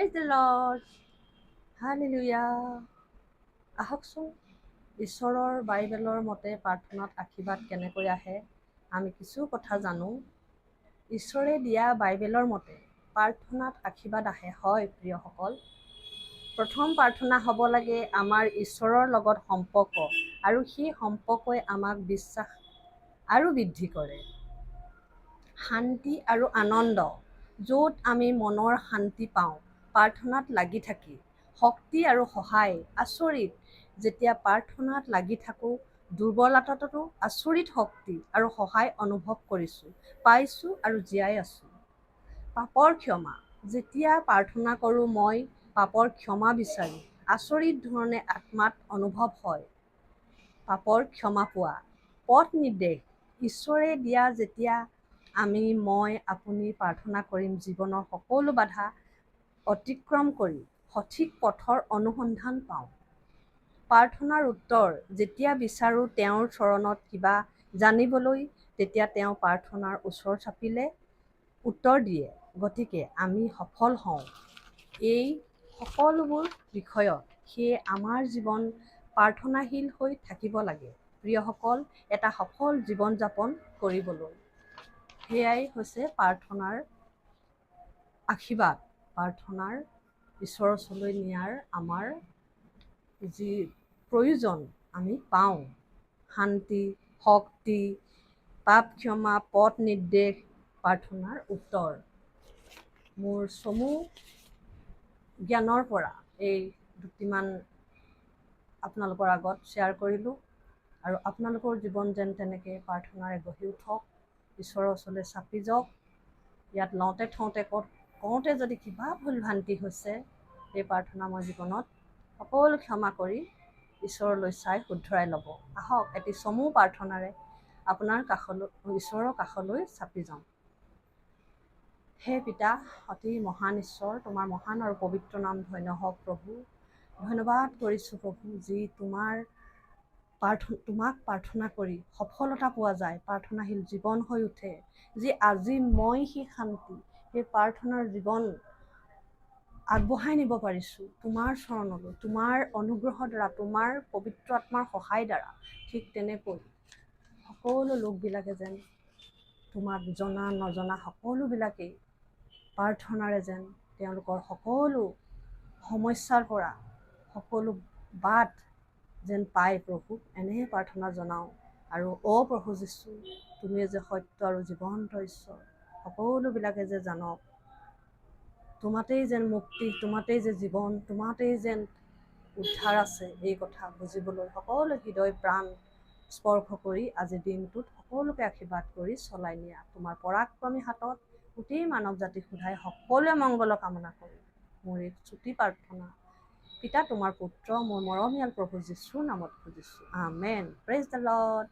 Praise the Lord. Hallelujah. আহকচোন ঈশ্বৰৰ বাইবেলৰ মতে প্ৰাৰ্থনাত আশীৰ্বাদ কেনেকৈ আহে আমি কিছু কথা জানো। ঈশ্বৰে দিয়া বাইবেলৰ মতে প্ৰাৰ্থনাত আশীৰ্বাদ আহে। হয় প্ৰিয়সকল, প্ৰথম প্ৰাৰ্থনা হ'ব লাগে আমাৰ ঈশ্বৰৰ লগত সম্পৰ্ক, আৰু সেই সম্পৰ্কই আমাক বিশ্বাস আৰু বৃদ্ধি কৰে। শান্তি আৰু আনন্দ, য'ত আমি মনৰ শান্তি পাওঁ প্ৰাৰ্থনাত লাগি থাকি। শক্তি আৰু সহায়, আচৰিত যেতিয়া প্ৰাৰ্থনাত লাগি থাকোঁ দুৰ্বলতাতো আচৰিত শক্তি আৰু সহায় অনুভৱ কৰিছোঁ, পাইছোঁ আৰু জীয়াই আছোঁ। পাপৰ ক্ষমা, যেতিয়া প্ৰাৰ্থনা কৰোঁ মই পাপৰ ক্ষমা বিচাৰি আচৰিত ধৰণে আত্মাত অনুভৱ হয়। পাপৰ ক্ষমা পোৱা। পথ নিৰ্দেশ, ঈশ্বৰে দিয়া যেতিয়া মই আপুনি প্ৰাৰ্থনা কৰিম জীৱনৰ সকলো বাধা অতিক্ৰম কৰি সঠিক পথৰ অনুসন্ধান পাওঁ। প্ৰাৰ্থনাৰ উত্তৰ, যেতিয়া বিচাৰোঁ তেওঁৰ চৰণত কিবা জানিবলৈ তেতিয়া তেওঁ প্ৰাৰ্থনাৰ ওচৰ চাপিলে উত্তৰ দিয়ে। গতিকে আমি সফল হওঁ এই সকলোবোৰ বিষয়ত, সেয়ে আমাৰ জীৱন প্ৰাৰ্থনাশীল হৈ থাকিব লাগে। প্ৰিয়সকল, এটা সফল জীৱন যাপন কৰিবলৈ সেয়াই হৈছে প্ৰাৰ্থনাৰ আশীৰ্বাদ। প্ৰাৰ্থনাৰ ঈশ্বৰৰ ওচৰলৈ নিয়াৰ আমাৰ যি প্ৰয়োজন আমি পাওঁ, শান্তি, শক্তি, পাপ ক্ষমা, পথ নিৰ্দেশ, প্ৰাৰ্থনাৰ উত্তৰ। মোৰ চমু জ্ঞানৰ পৰা এই দুটিমান আপোনালোকৰ আগত শ্বেয়াৰ কৰিলোঁ, আৰু আপোনালোকৰ জীৱন যেন তেনেকৈ প্ৰাৰ্থনাৰে গঢ়ি উঠক, ঈশ্বৰৰ ওচৰলৈ চাপি যাওক। ইয়াত লওঁতে থওঁতে কওঁতে যদি কিবা ভুল ভ্ৰান্তি হৈছে, এই প্ৰাৰ্থনা মই জীৱনত সকলো ক্ষমা কৰি ঈশ্বৰলৈ চাই শুধৰাই ল'ব। আহক এটি চমু প্ৰাৰ্থনাৰে আপোনাৰ কাষলৈ, ঈশ্বৰৰ কাষলৈ চাপি যাওঁ। হে পিতা, অতি মহান ঈশ্বৰ, তোমাৰ মহান আৰু পবিত্ৰ নাম ধন্য হওক প্ৰভু। ধন্যবাদ কৰিছোঁ প্ৰভু, যি তোমাক প্ৰাৰ্থনা কৰি সফলতা পোৱা যায়, প্ৰাৰ্থনাশীল জীৱন হৈ উঠে। যি আজি মই সেই শান্তি, সেই প্ৰাৰ্থনাৰ জীৱন আগবঢ়াই নিব পাৰিছোঁ তোমাৰ চৰণলৈ, তোমাৰ অনুগ্ৰহৰ দ্বাৰা, তোমাৰ পবিত্ৰ আত্মাৰ সহায় দ্বাৰা। ঠিক তেনেকৈ সকলো লোকবিলাকে যেন তোমাক জনা নজনা সকলোবিলাকেই প্ৰাৰ্থনাৰে যেন তেওঁলোকৰ সকলো সমস্যাৰ পৰা সকলো বাট যেন পায় প্ৰভু, এনেহে প্ৰাৰ্থনা জনাওঁ। আৰু প্ৰভু যীশু, তুমি যে সত্য আৰু জীৱন্ত ঈশ্বৰ, সকলোবিলাকে যে জানক তোমাতেই যেন মুক্তি, তোমাতেই যে জীৱন, তোমাতেই যেন উদ্ধাৰ আছে, এই কথা বুজিবলৈ সকলো হৃদয় প্ৰাণ স্পৰ্শ কৰি আজিৰ দিনটোত সকলোকে আশীৰ্বাদ কৰি চলাই নিয়া তোমাৰ পৰাক্ৰমী হাতত গোটেই মানৱ জাতিক সোধাই সকলোৱে মংগল কামনা কৰি মোৰ এই চুটি প্ৰাৰ্থনা পিতা তোমাৰ পুত্ৰ মোৰ মৰমীয়াল প্ৰভু যীশুৰ নামত খুজিছোঁ। আমেন। Praise the lord.